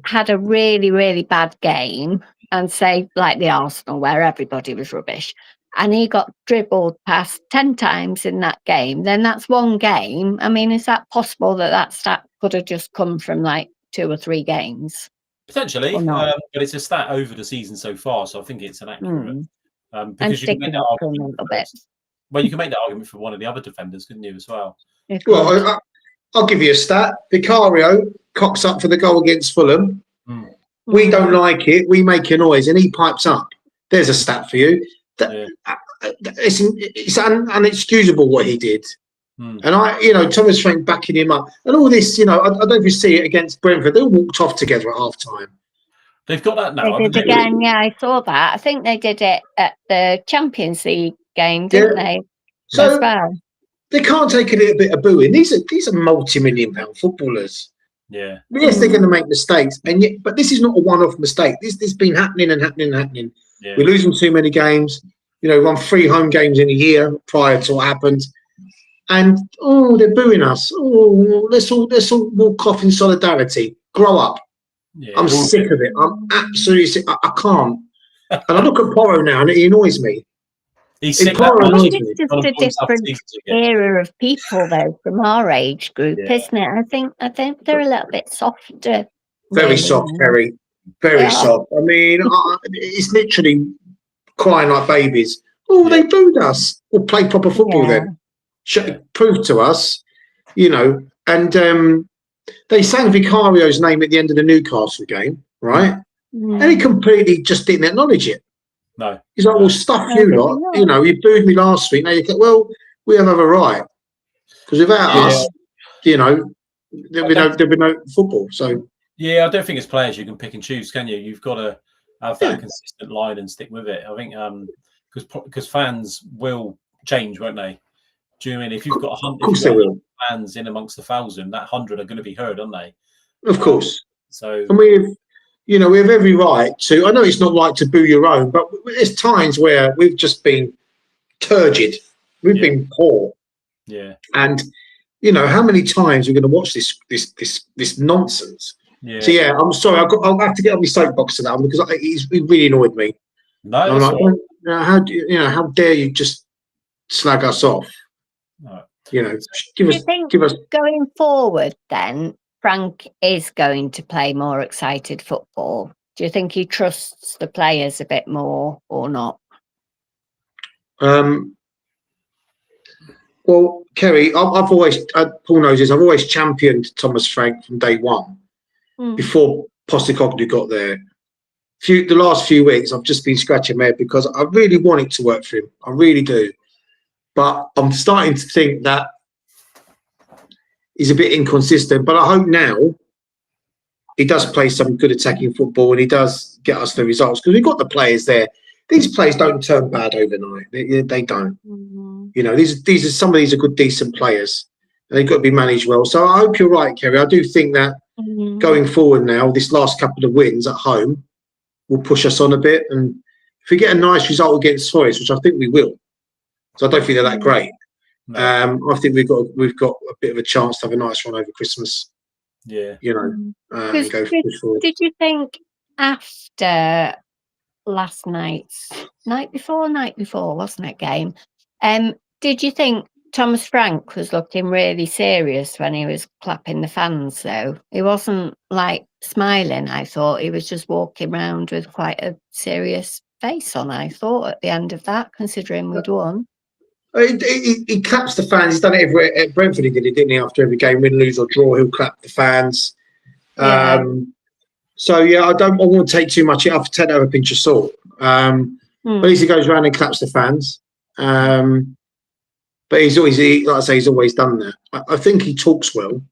had a really, really bad game, and say, like the Arsenal, where everybody was rubbish, and he got dribbled past 10 times in that game, then that's one game. I mean, is that possible that stat could have just come from 2 or 3 games? Potentially, but it's a stat over the season so far, so I think it's an accurate. Because you can make that argument a bit. Well, you can make that argument for one of the other defenders, couldn't you, as well? Well, I'll give you a stat. Vicario cocks up for the goal against Fulham. We don't like it. We make a noise, and he pipes up. There's a stat for you. It's unexcusable what he did. And Thomas Frank backing him up, and all this. I don't know if you see it against Brentford. They all walked off together at half time. They've got that now. They did again, yeah, I saw that. I think they did it at the Champions League game, didn't they? So they can't take a little bit of booing. These are multi-million-pound footballers. Yeah. Yes, they're going to make mistakes, but this is not a one-off mistake. This has been happening and happening and happening. Yeah. We're losing too many games. We won 3 home games in a year prior to what happened, and they're booing us. Let's all walk off in solidarity. Grow up. Yeah, I'm sick of it. I'm absolutely sick. I can't. And I look at Porro now, and it annoys me. He's sick. It's just a different era of people, though, from our age group, isn't it? I think they're a little bit softer. Very soft, Kerry. Very soft. I mean, it's literally crying like babies. They booed us. We'll play proper football then. Prove to us, and. They sang Vicario's name at the end of the Newcastle game, right? And he completely just didn't acknowledge it. No. He's like, well, stuff you lot. You booed me last week. Now you go, well, we have a right. Because without us, there'd be no football. So yeah, I don't think as players you can pick and choose, can you? You've got to have that consistent line and stick with it. I think because fans will change, won't they? Do you know what I mean? If you've got 100 fans in amongst the 1,000, that 100 are going to be heard, aren't they? Of course. So, and we have every right to. I know it's not right to boo your own, but there's times where we've just been turgid. We've been poor. Yeah. And how many times we're going to watch this nonsense? Yeah. So I'm sorry. I'll have to get on my soapbox to that one because it really annoyed me. No. I'm like, how dare you just slag us off? No. Give us. Going forward, then Frank is going to play more excited football. Do you think he trusts the players a bit more or not? Well, Kerry, I've always Paul knows this. I've always championed Thomas Frank from day one. Before Postecoglou got there. The last few weeks, I've just been scratching my head because I really want it to work for him. I really do. But I'm starting to think that he's a bit inconsistent. But I hope now he does play some good attacking football and he does get us the results because we've got the players there. These players don't turn bad overnight. They don't. These are some of these are good, decent players. And they've got to be managed well. So I hope you're right, Kerry. I do think that going forward now, this last couple of wins at home will push us on a bit. And if we get a nice result against COYS, which I think we will, so I don't think they're that great. No. I think we've got a bit of a chance to have a nice run over Christmas. Yeah. And go forward. Did you think after last night before, wasn't it, game? Did you think Thomas Frank was looking really serious when he was clapping the fans, though? He wasn't smiling, I thought. He was just walking around with quite a serious face on, I thought, at the end of that, considering we'd won. He claps the fans. He's done it at Brentford. He did it, didn't he? After every game, win, lose or draw, he'll clap the fans. Yeah. So yeah, I want to take too much. I have to take that with a pinch of salt. But at least he goes around and claps the fans. But he's always, like I say, he's always done that. I think he talks well.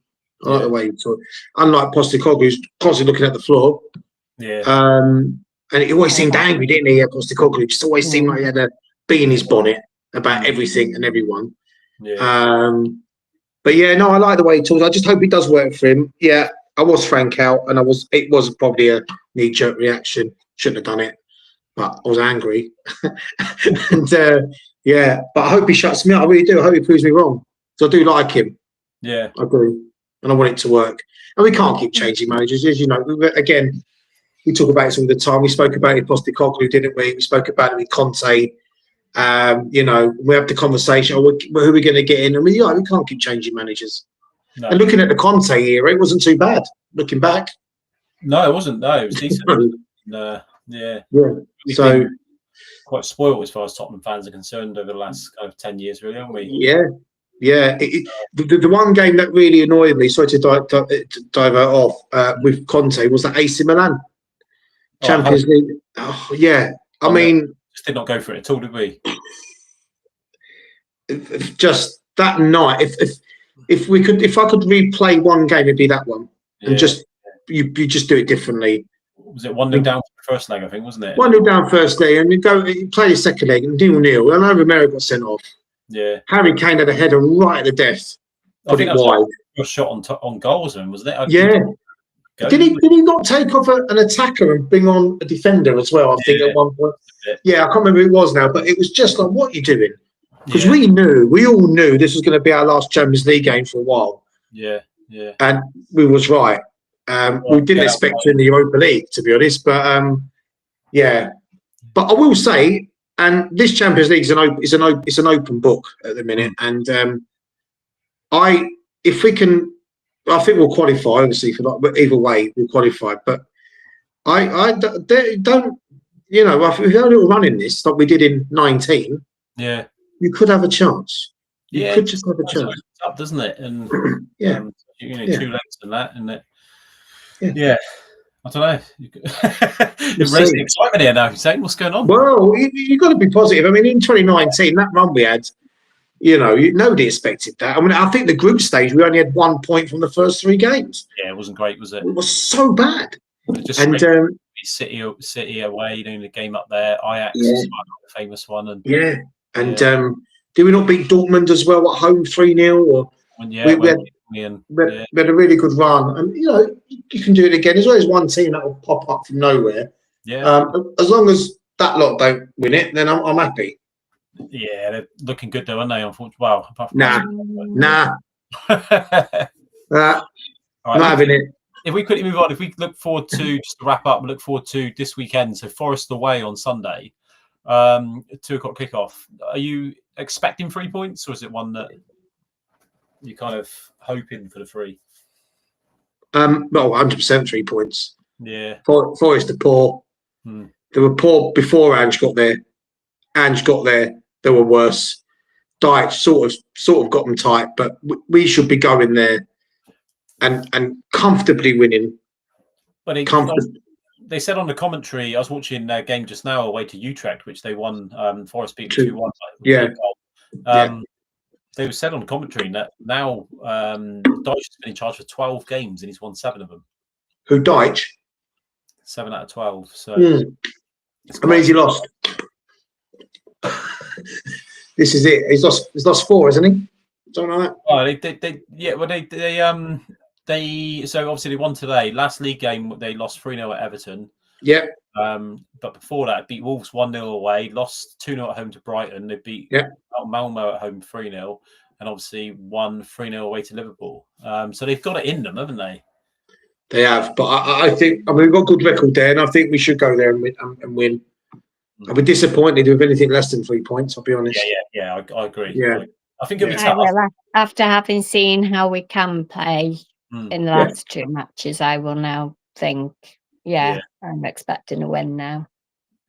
I like the way he talks. Unlike Postecoglou, who's constantly looking at the floor. Yeah. And he always seemed angry, didn't he? Postecoglou just always seemed like he had a bee in his bonnet about everything and everyone. Yeah. But yeah, no, I like the way he talks. I just hope it does work for him. Yeah, I was frank out, and it was probably a knee-jerk reaction. Shouldn't have done it, but I was angry. And yeah, but I hope he shuts me up. I really do. I hope he proves me wrong. So I do like him. Yeah, I do, and I want it to work. And we can't keep changing managers, as you know. Again, we talk about it all the time. We spoke about it with Postecoglou, didn't we? We spoke about it with Conte. You know, we have the conversation. Who are we going to get in? And we can't keep changing managers. No. And looking at the Conte era, it wasn't too bad. Looking back, no, it wasn't. No, it was decent. Yeah. So quite spoiled as far as Tottenham fans are concerned over the last kind of 10 years, really, haven't we? Yeah. The one game that really annoyed me, sorry to divert off, with Conte was that AC Milan Champions League. Oh, yeah, I mean, just did not go for it at all, did we? Just that night, if I could replay one game, it'd be that one, and just you just do it differently. Was it 1-0 down for the first leg? I think, wasn't it? 1-0 down first leg, and you play the second leg, and 0-0. And I know Romero got sent off. Yeah, Harry Kane had a header right at the death. Put it wide. A shot on goals, wasn't it? Did he not take off an attacker and bring on a defender as well? I think at one point. Yeah, I can't remember who it was now, but it was just like, what are you doing? Because we all knew this was going to be our last Champions League game for a while. Yeah. And we was right. We didn't expect to in the Europa League, to be honest, but yeah. But I will say, and this Champions League is an open book at the minute, and if we can, I think we'll qualify. Obviously, but either way, we'll qualify. But I don't, you know, if we had a little run in this like we did in 19, you could have a chance. You could just have a chance. Up, doesn't it? And you know, 2 legs and that, and it. Yeah. I don't know. You're raising excitement here now. Saying what's going on? Well, you've got to be positive. I mean, in 2019, that run we had, you know, nobody expected that. I mean, I think the group stage we only had 1 point from the first 3 games. Yeah, it wasn't great, was it? It was so bad. Just City away, doing the game up there. Ajax, the famous one, and did we not beat Dortmund as well at home 3-0? Or we had a really good run, and you know you can do it again. As well as one team that will pop up from nowhere. Yeah. As long as that lot don't win it, then I'm happy. Yeah, they're looking good though, aren't they? Unfortunately, well, apart from not having it. If we quickly move on, if we look forward to just to wrap up, look forward to this weekend. So Forest away on Sunday, 2:00 kickoff. Are you expecting 3 points, or is it one that you're kind of hoping for the 3? Well, 100% 3 points. Yeah. Forest are poor. They were poor before Ange got there. Ange got there, they were worse. Dyche sort of got them tight, but we should be going there and comfortably winning. But they said on the commentary, I was watching a game just now away to Utrecht, which they won. Forest beat 2-1. They said on the commentary that now Dyche has been in charge for 12 games and he's won 7 of them. Who, Dyche? 7 out of 12. So I mean, he lost. This is it. He's lost 4, isn't he? Something like that. Oh, they so obviously they won today. Last league game they lost 3-0 at Everton. Yeah. But before that, beat Wolves 1-0 away, lost 2-0 at home to Brighton. They beat Malmo at home 3-0, and obviously won 3-0 away to Liverpool. So they've got it in them, haven't they? They have, but I think we've got a good record there, and I think we should go there and win. I'd be disappointed with anything less than 3 points. I'll be honest. Yeah, I agree. Yeah, I think it'll be tough. After having seen how we can play in the last 2 matches, I will now think. Yeah, I'm expecting a win now.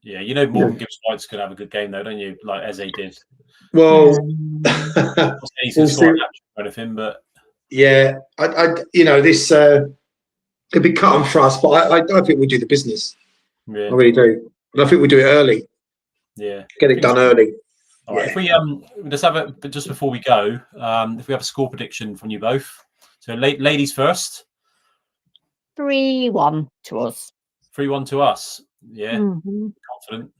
Yeah, you know Morgan Gibbs White's going to have a good game though, don't you? Like Eze did. Well, he's going to score or anything, but yeah, this could be cut on for us, but I think we'll do the business. Yeah. I really do. And I think we'll do it early. Yeah, get it done early. All right. If we let's have it, but just before we go, if we have a score prediction from you both. So, ladies first. 3-1 to us. 3-1 to us. Yeah, confident.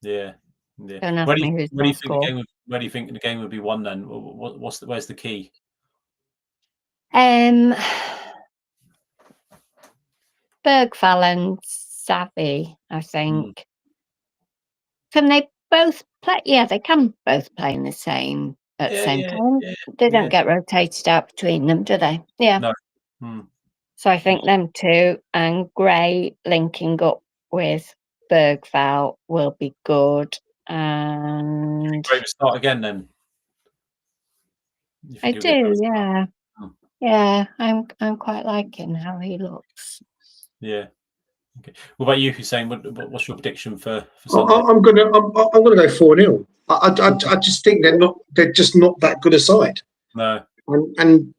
Yeah. Where do you think the game would be won then? Where's the key? Bergvall and Savvy, I think. Can they both play? Yeah, they can both play in the same at the same time. They don't get rotated out between them, do they? Yeah. No. So I think them two and Gray linking up with Bergvall will be good. And Gray will start again then. I do, yeah. Yeah, I'm quite liking how he looks. Yeah. Okay. What about you, Hussein? What's your prediction for Sunday? I'm gonna go 4-0. I just think they're just not that good a side. No. And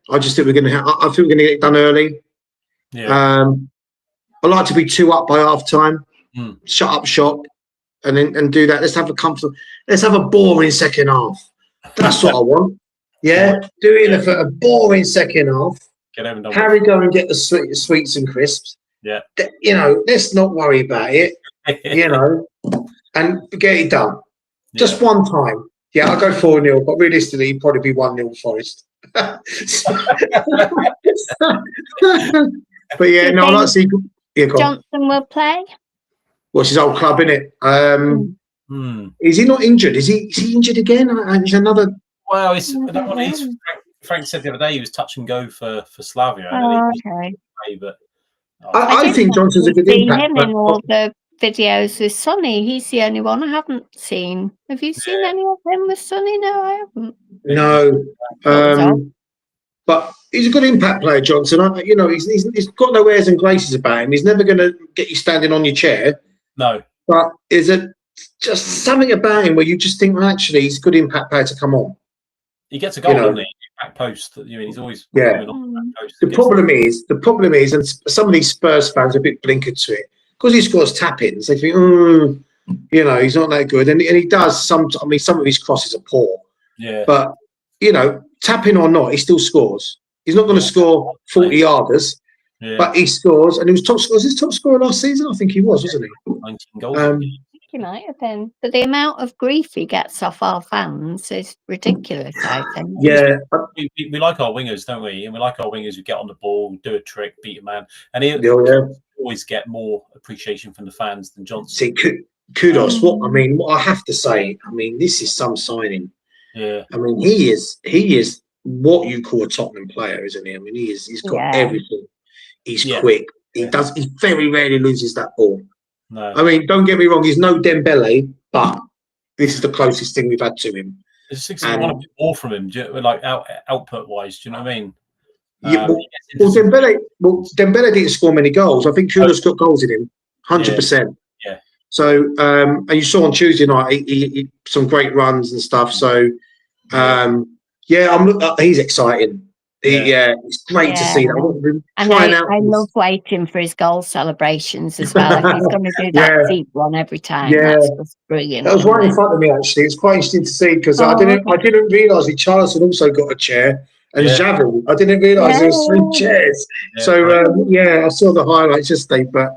I just think we're gonna I think we're gonna get it done early. Yeah. I like to be 2 up by half time. Shut up shop, and do that. Let's have a boring second half. That's what I want. Yeah, do it a boring second half. Get over and done. Harry go and get the sweets and crisps. Yeah. Let's not worry about it. And get it done. Just one time. Yeah, I'll go 4-0, but realistically, it'd probably be 1-0 Forest. But yeah, no, I like to see. Yeah, Johnson will play. What's his old club, innit? Is he not injured? Is he injured again? He's another. Well, Frank said the other day he was touch and go for Slavia. Okay. But I think Johnson's a good impact. Him in all the videos with Sonny. He's the only one I haven't seen. Have you seen any of him with Sonny? No, I haven't. No. But he's a good impact player, Johnson. He's got no airs and graces about him. He's never going to get you standing on your chair. No. But is it just something about him where you just think, well, actually, he's a good impact player to come on? He gets a goal, doesn't he? Back post. He's always on post. The problem is, and some of these Spurs fans are a bit blinkered to it because he scores tap-ins. They think, he's not that good, and he does some. I mean, some of his crosses are poor. Yeah. But tapping or not, he still scores. He's not going to score 40 yarders, but he scores, and he was top scorer. Was his top scorer last season? I think he was, wasn't he? 19 goals. He might have been, but the amount of grief he gets off our fans is ridiculous, I think. Yeah. We like our wingers, don't we? And we like our wingers who get on the ball, do a trick, beat a man. And he always get more appreciation from the fans than Johnson. See, kudos. What I have to say, this is some signing. Yeah. He is what you call a Tottenham player, isn't he? He's got everything. He's quick. He very rarely loses that ball. No. Don't get me wrong, he's no Dembele, but this is the closest thing we've had to him. It's I want a bit more from him, like output wise. Do you know what I mean? Dembele didn't score many goals. I think Kudos got goals in him, 100%. Yeah. So, and you saw on Tuesday night, he some great runs and stuff. So, he's exciting. It's great to see that. I love waiting for his goal celebrations as well. If he's going to do that deep one every time, that's just brilliant. That was right in front of me, actually. It's quite interesting to see because I didn't realise Richarlison also got a chair and Xavi. I didn't realise there was 3 chairs. I saw the highlights yesterday. But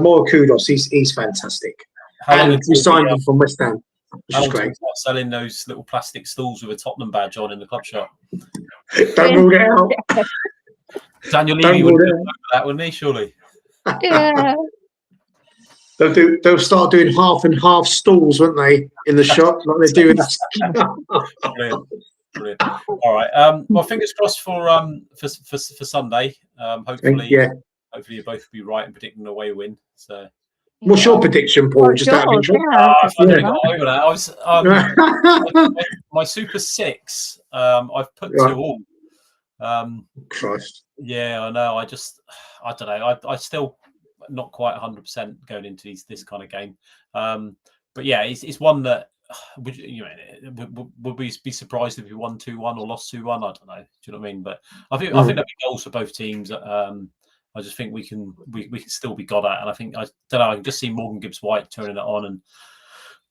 more kudos. He's fantastic. And we signed him from West Ham. Which is great. Selling those little plastic stools with a Tottenham badge on in the club shop. Don't rule it out. Daniel Levy would do that, wouldn't he? Surely. Yeah. They'll start doing half and half stools, won't they, in the shop like they're doing? Brilliant. All right. Well, fingers crossed for Sunday. Hopefully you both will be right in predicting the away win. So. What's your prediction, Paul? Just out of interest. My Super 6. I've put 2 all. Christ. Yeah, I know. I don't know. I still not quite 100% going into this kind of game. But yeah, it's one that would we be surprised if we won 2-1 or lost 2-1? I don't know. Do you know what I mean? But I think there'll be goals for both teams. I just think we can still be got at, and I don't know. I can just see Morgan Gibbs-White turning it on and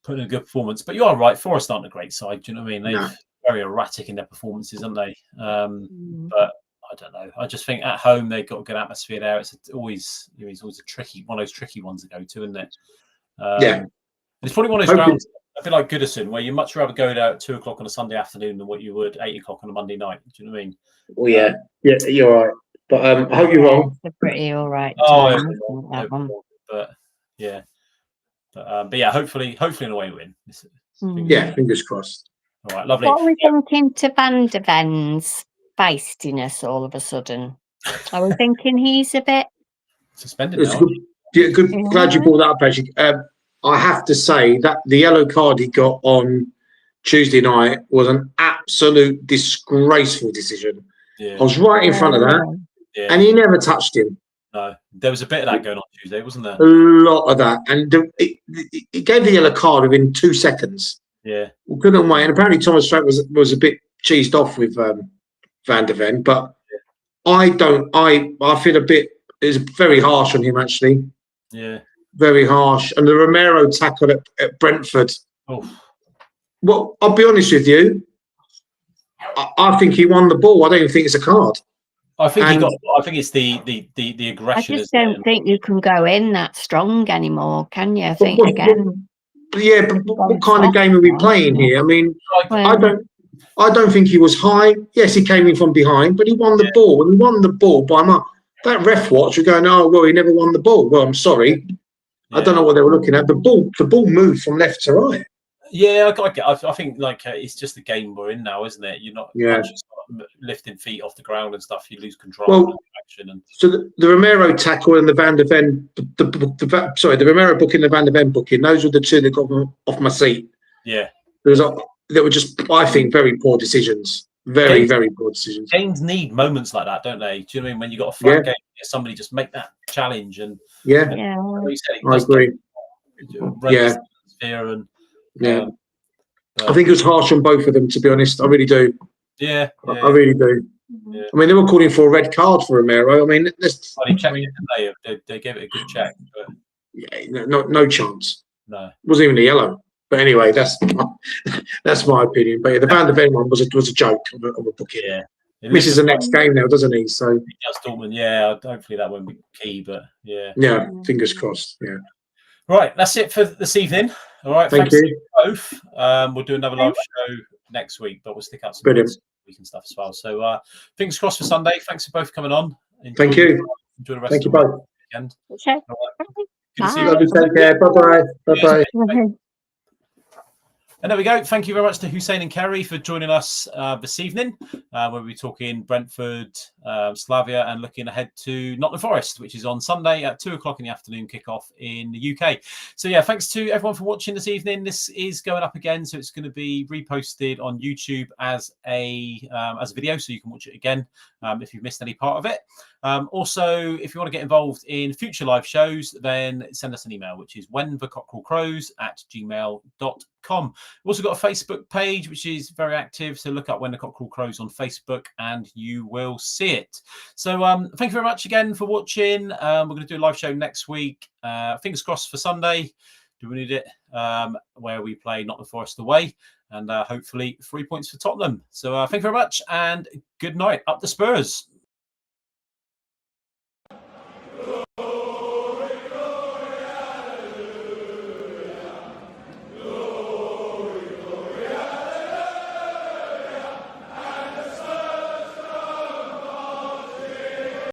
putting in a good performance. But you are right. Forest aren't a great side. Do you know what I mean? They're very erratic in their performances, aren't they? But I don't know. I just think at home they've got a good atmosphere there. It's always a tricky one of those tricky ones to go to, isn't it? It's probably one of those grounds a bit like Goodison, where you much rather go there at 2 o'clock on a Sunday afternoon than what you would 8 o'clock on a Monday night. Do you know what I mean? Well, yeah, you're right. But I hope you're wrong. It's a pretty all right time, that one. But yeah, but yeah, hopefully an away win. Yeah, fingers crossed. All right, lovely. What are we thinking to Van de Ven's feistiness all of a sudden? Are we thinking he's a bit suspended now? Good. Glad you brought that up, actually. I have to say that the yellow card he got on Tuesday night was an absolute disgraceful decision. Yeah. I was right in front of that, and he never touched him. No, there was a bit of that going on Tuesday, wasn't there? A lot of that, and it gave the yellow card within 2 seconds. Yeah, we couldn't wait. And apparently Thomas Frank was a bit cheesed off with Van de Ven, but I feel a bit. It's very harsh on him, actually. Yeah, very harsh. And the Romero tackle at Brentford. Oh. Well, I'll be honest with you. I think he won the ball. I don't even think it's a card. I think I think it's the aggression. I just don't think you can go in that strong anymore, can you? I think again. Yeah, but what kind of game are we playing here? I mean, I don't think he was high. Yes, he came in from behind, but he won the ball, and he won the ball by much. That ref watch, you're going, oh well, he never won the ball. Well, I'm sorry, I don't know what they were looking at. The ball moved from left to right. Yeah, I think it's just the game we're in now, isn't it? You're not just lifting feet off the ground and stuff. You lose control of action. And so the Romero tackle and the Van de Ven, the Romero booking, the Van de Ven booking. Those were the two that got me off my seat. Yeah, they were just, I think, very poor decisions. Very poor decisions. Games need moments like that, don't they? Do you know what I mean? When you got a flat game, somebody just make that challenge and I agree. I think it was harsh on both of them, to be honest. I really do. Yeah. I really do. Yeah. I mean, they were calling for a red card for Romero. I mean, they checked it, didn't they? They gave it a good check. But... Yeah, no chance. No, it wasn't even a yellow. But anyway, that's my opinion. But yeah, the Van de Ven one was a joke of a booking. Yeah, misses the next game now, doesn't he? So he does Dortmund. Yeah, hopefully that won't be key. But yeah. Yeah, fingers crossed. Yeah. Right, that's it for this evening. All right, thank you both. We'll do another live show next week, but we'll stick out some week and stuff as well. So fingers crossed for Sunday. Thanks for both coming on. Thank you. Enjoy the rest Thank of you the both. weekend. Okay. Right. Bye. See you. Take care. Bye bye. And there we go. Thank you very much to Hussein and Kerry for joining us this evening, where we'll be talking Brentford, Slavia, and looking ahead to Nottingham Forest, which is on Sunday at 2 o'clock in the afternoon kickoff in the UK. So yeah, thanks to everyone for watching this evening. This is going up again, so it's going to be reposted on YouTube as a video, so you can watch it again if you've missed any part of it. Also, if you want to get involved in future live shows, then send us an email, which is whenthecockerelcrows@gmail.com. We've also got a Facebook page, which is very active. So look up When the Cockerel Crows on Facebook and you will see it. So thank you very much again for watching. We're going to do a live show next week. Fingers crossed for Sunday. Do we need it? Where we play Nottingham Forest away. And hopefully 3 points for Tottenham. So thank you very much and good night. Up the Spurs.